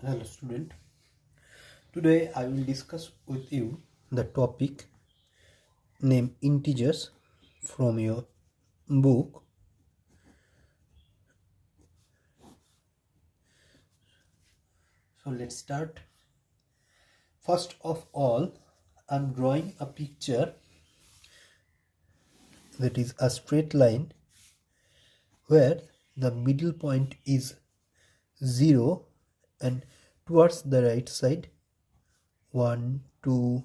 Hello student. Today I will discuss with you the topic named integers from your book. So let's start. First of all, I'm drawing a picture that is a straight line where the middle point is 0 and towards the right side 1, 2,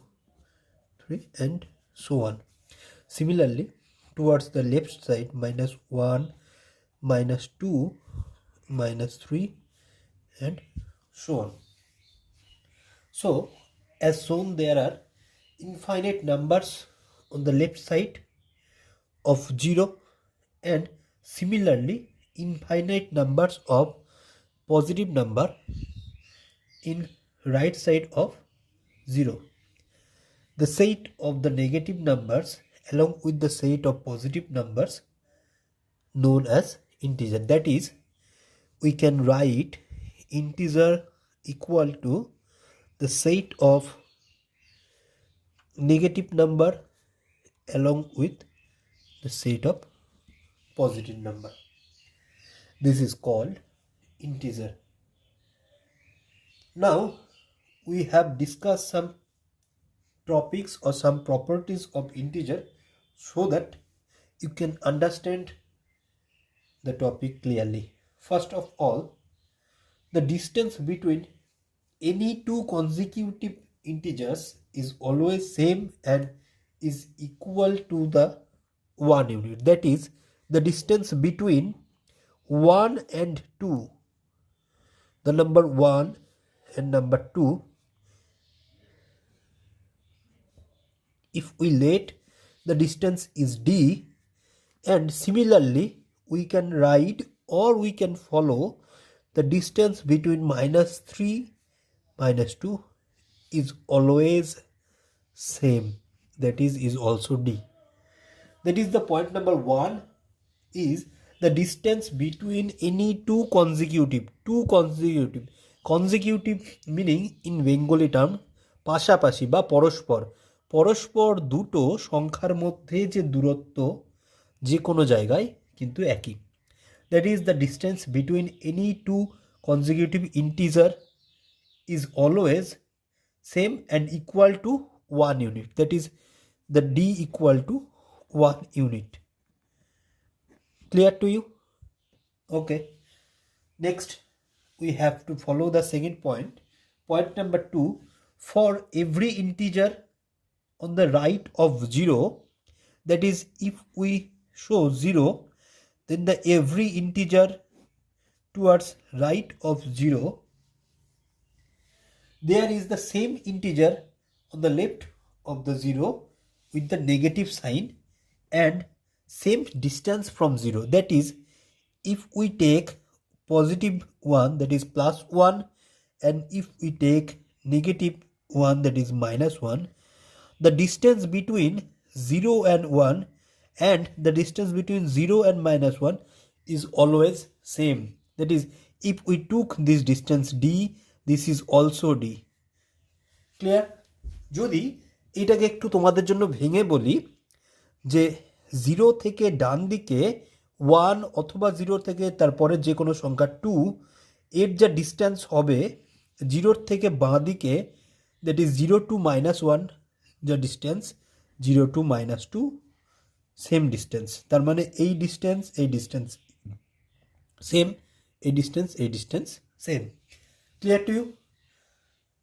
3 and so on. Similarly, towards the left side -1, -2, -3 and so on. So, as shown, there are infinite numbers on the left side of 0 and similarly infinite numbers of positive number in right side of 0. The set of the negative numbers along with the set of positive numbers known as integer. That is, we can write integer equal to the set of negative number along with the set of positive number. This is called integer. Now we have discussed some topics or some properties of integer so that you can understand the topic clearly. First of all, the distance between any two consecutive integers is always same and is equal to the 1 unit. That is, the distance between 1 and 2, the number 1 and number 2, if we let the distance is d, and similarly we can write or we can follow the distance between -3, -2 is always same, that is also d. That is the point number 1 is the distance between any two consecutive meaning in Bengali term পাশাপাশি বা পরস্পর দুটো সংখ্যার মধ্যে যে দূরত্ব যে কোনো জায়গায় কিন্তু একই। That is the distance between any two consecutive integer is always same and equal to 1 unit. That is the d equal to 1 unit. Clear to you? Okay. Next, we have to follow the second point. Point number 2. For every integer on the right of 0, that is, if we show 0, then the every integer towards right of 0, there is the same integer on the left of the 0 with the negative sign and same distance from 0. That is, if we take positive 1, that is +1, and if we take negative 1, that is -1, the distance between 0 and 1 and the distance between 0 and -1 is always same. That is, if we took this distance d, this is also d. Clear? যদি এটাকে একটু তোমাদের জন্য ভেঙে বলি যে 0 থেকে ডান দিকে 1 অথবা 0 থেকে তারপরে যে কোনো সংখ্যা 2 এর যা ডিস্টেন্স হবে 0 থেকে বাঁ দিকে, দ্যাট ইজ 0 to -1 যা ডিস্টেন্স, 0 to -2 সেম ডিস্টেন্স। তার মানে এই ডিস্টেন্স সেম, এই distance same. Clear to you?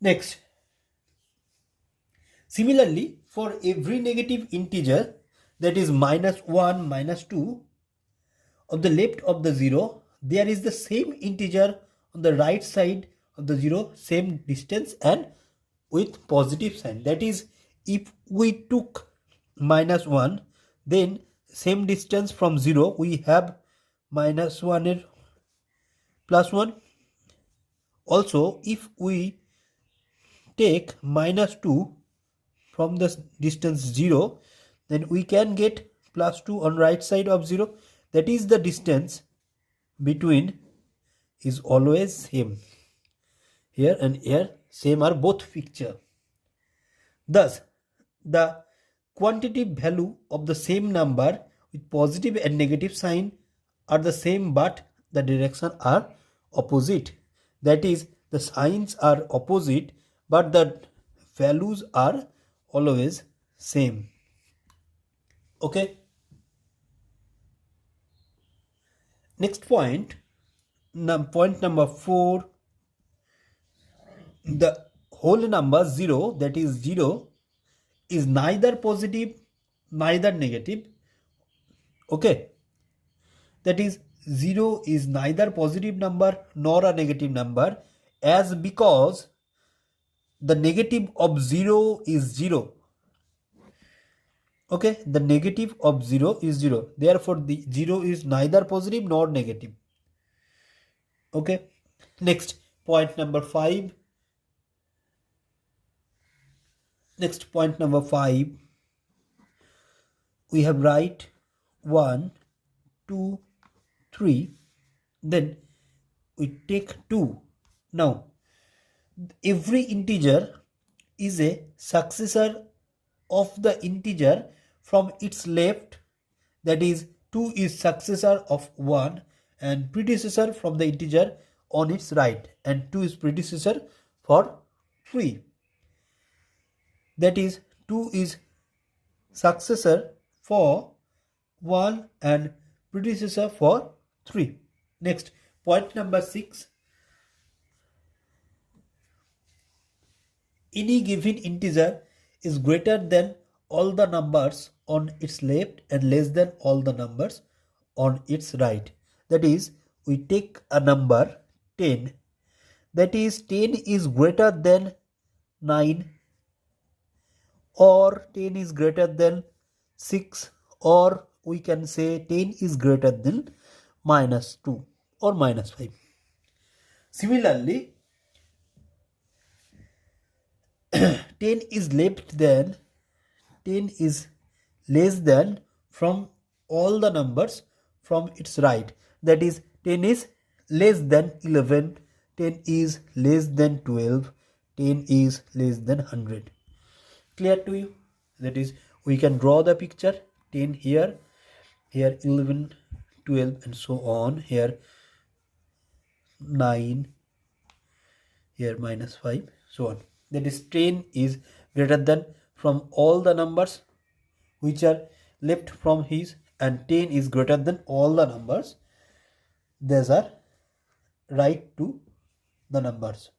Next, similarly for every negative integer, that is -1, -2, on the left of the 0, there is the same integer on the right side of the 0, same distance and with positive sign. That is, if we took -1, then same distance from 0 we have -1 এর +1. Also, if we take -2 from the distance 0, then we can get +2 on right side of 0. That is the distance between is always same. here and here same are both picture. Thus, the quantitative value of the same number with positive and negative sign are the same but the direction are opposite. That is, the signs are opposite but the values are always same. Okay. Next point, point number 4, the whole number 0, that is 0, is neither positive neither negative. Okay, that is 0 is neither positive number nor a negative number, as because the negative of 0 is 0. Okay, the negative of 0 is 0, therefore the 0 is neither positive nor negative. Okay, next point number 5. Next point number 5, we have write 1, 2, 3, then we take 2. Now every integer is a successor of the integer from its left, that is 2 is successor of 1 and predecessor from the integer on its right, and 2 is predecessor for 3, that is 2 is successor for 1 and predecessor for 3. Next point number 6, any given integer is greater than all the numbers on its left and less than all the numbers on its right. That is, we take a number 10, that is 10 is greater than 9, or 10 is greater than 6, or we can say 10 is greater than -2 or -5. Similarly, 10 is less than from all the numbers from its right, that is 10 is less than 11, 10 is less than 12, 10 is less than 100. Clear to you? That is, we can draw the picture, 10 here, here 11, 12 and so on, here 9, here -5, so on. That is 10 is greater than from all the numbers which are left from his, and 10 is greater than all the numbers these are right to the numbers.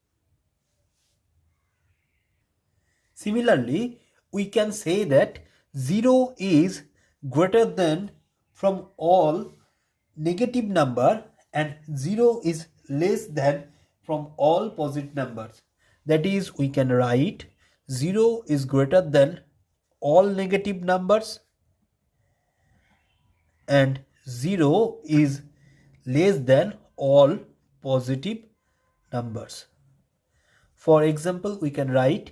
Similarly, we can say that 0 is greater than from all negative number and 0 is less than from all positive numbers. That is, we can write 0 is greater than all negative numbers and 0 is less than all positive numbers. For example, we can write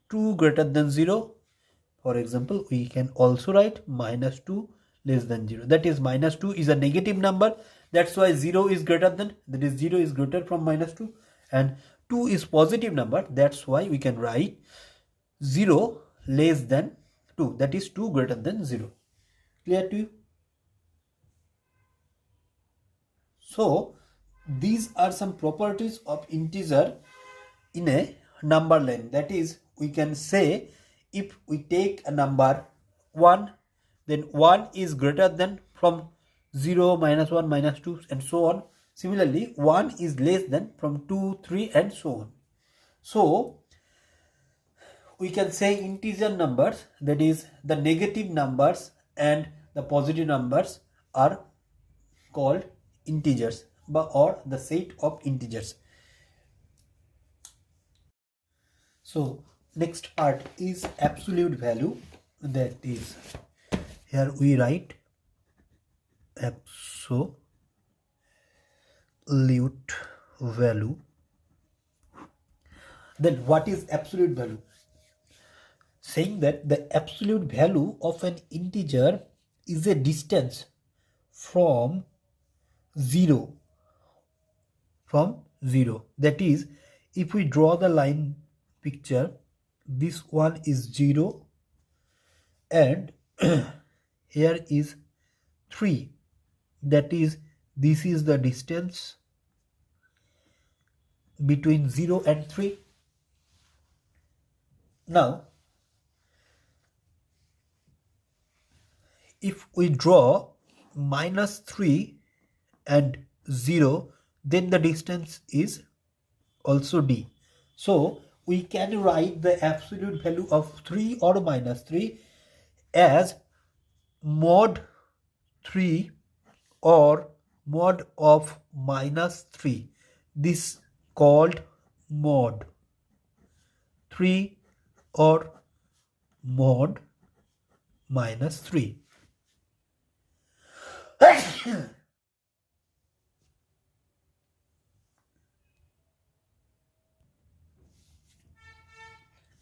2 greater than 0. For example, we can also write -2 less than 0. That is, -2 is a negative number. That's why 0 is greater than, that is 0 is greater from -2, and 2 is positive number. That's why we can write 0 less than 2. That is 2 greater than 0. Clear to you? So these are some properties of integer in a number line. That is, we can say if we take a number 1, then 1 is greater than from 0, -1, -2 and so on. Similarly, 1 is less than from 2, 3 and so on. So we can say integer numbers, that is the negative numbers and the positive numbers, are called integers or the set of integers. So next part is absolute value. That is, here we write absolute value. Then what is absolute value? Saying that the absolute value of an integer is a distance from 0. That is, if we draw the line picture, this one is 0 and here is 3. That is, this is the distance between 0 and 3. Now if we draw -3 and 0, then the distance is also d. So we can write the absolute value of 3 or -3 as mod 3 or mod of -3. This called mod 3 or mod -3.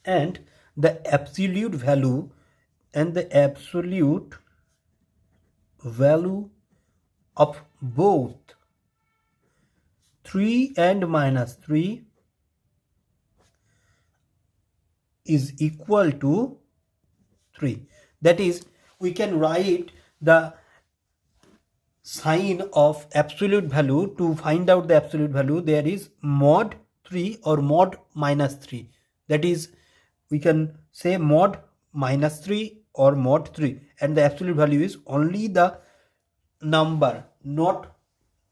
And the absolute value of both 3 and -3 is equal to 3. That is, we can write the sign of absolute value. To find out the absolute value, there is mod 3 or mod -3. That is, we can say mod -3 or mod 3, and the absolute value is only the number, not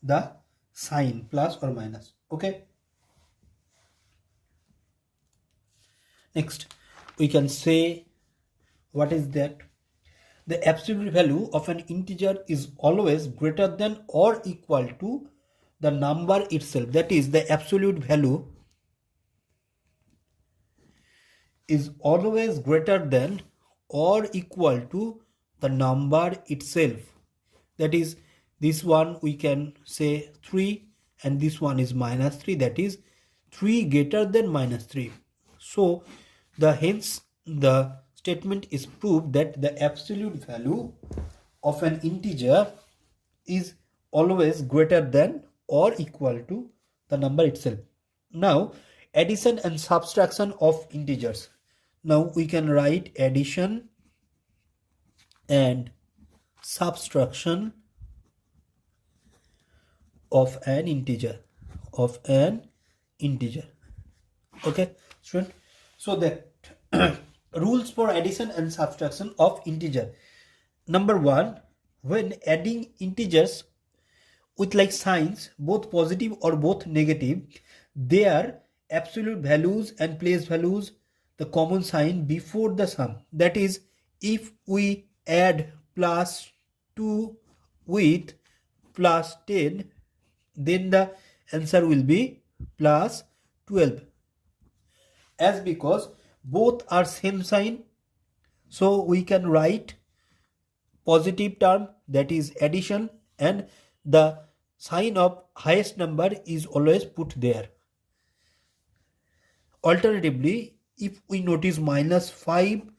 the sign plus or minus. Okay, next we can say, what is that? The absolute value of an integer is always greater than or equal to the number itself. That is, the absolute value is always greater than or equal to the number itself. That is, this one we can say 3 and this one is -3. That is 3 greater than -3. So hence the statement is proved that the absolute value of an integer is always greater than or equal to the number itself. Now addition and subtraction of integers. Now we can write addition and subtraction of an integer. Okay, student. So that rules for addition and subtraction of integer. Number 1, when adding integers with like signs, both positive or both negative, their absolute values and place values the common sign before the sum. That is, if we add +2 with +10, then the answer will be +12. As because both are same sign, so we can write positive term, that is addition, and the sign of highest number is always put there. Alternatively, if we notice -5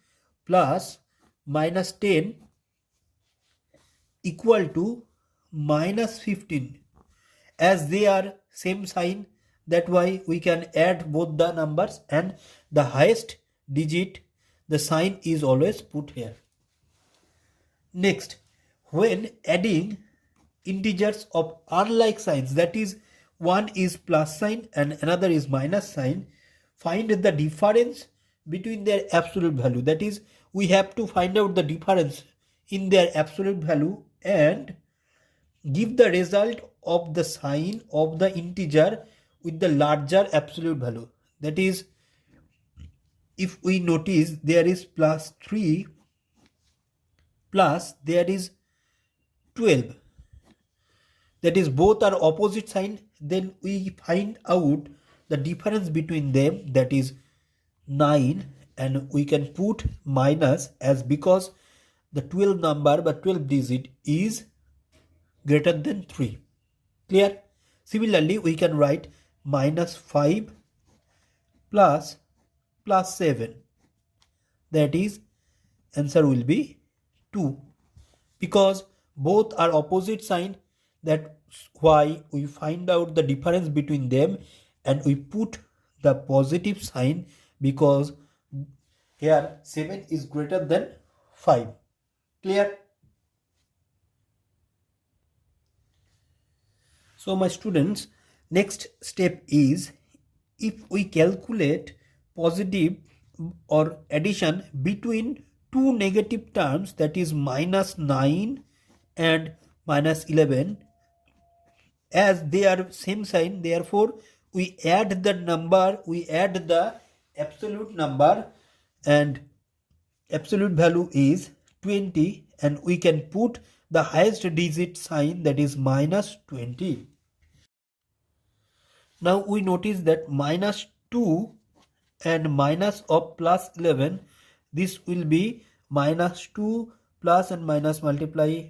plus -10 equal to -15, as they are same sign, that why we can add both the numbers and the highest digit, the sign is always put here. Next, when adding integers of unlike signs, that is, one is plus sign and another is minus sign, find the difference between their absolute value. That is, we have to find out the difference in their absolute value and give the result of the sign of the integer with the larger absolute value. That is, if we notice there is +3 plus there is 12, that is both are opposite sign, then we find out the difference between them, that is 9, and we can put minus as because the 12 number, but 12 digit is greater than 3. Clear? Similarly, we can write -5 plus +7, that is answer will be 2, because both are opposite sign. That's why we find out the difference between them and we put the positive sign because here 7 is greater than 5. Clear? So my students, next step is if we calculate positive or addition between two negative terms, that is minus 9 and minus 11, as they are same sign, therefore we add the number, we add the absolute number, and absolute value is 20, and we can put the highest digit sign, that is minus 20. Now we notice that minus 2 and minus of plus 11, this will be minus 2 plus and minus multiply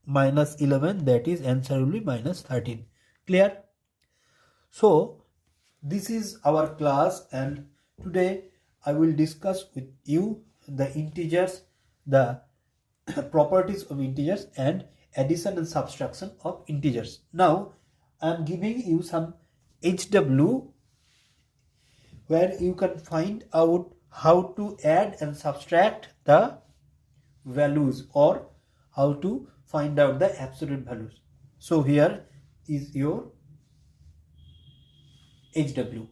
minus 11, that is answer will be minus 13. Clear? So this is our class, and today I will discuss with you the integers, the properties of integers, and addition and subtraction of integers. Now I am giving you some HW where you can find out how to add and subtract the values, or how to find out the absolute values. So here is your HW.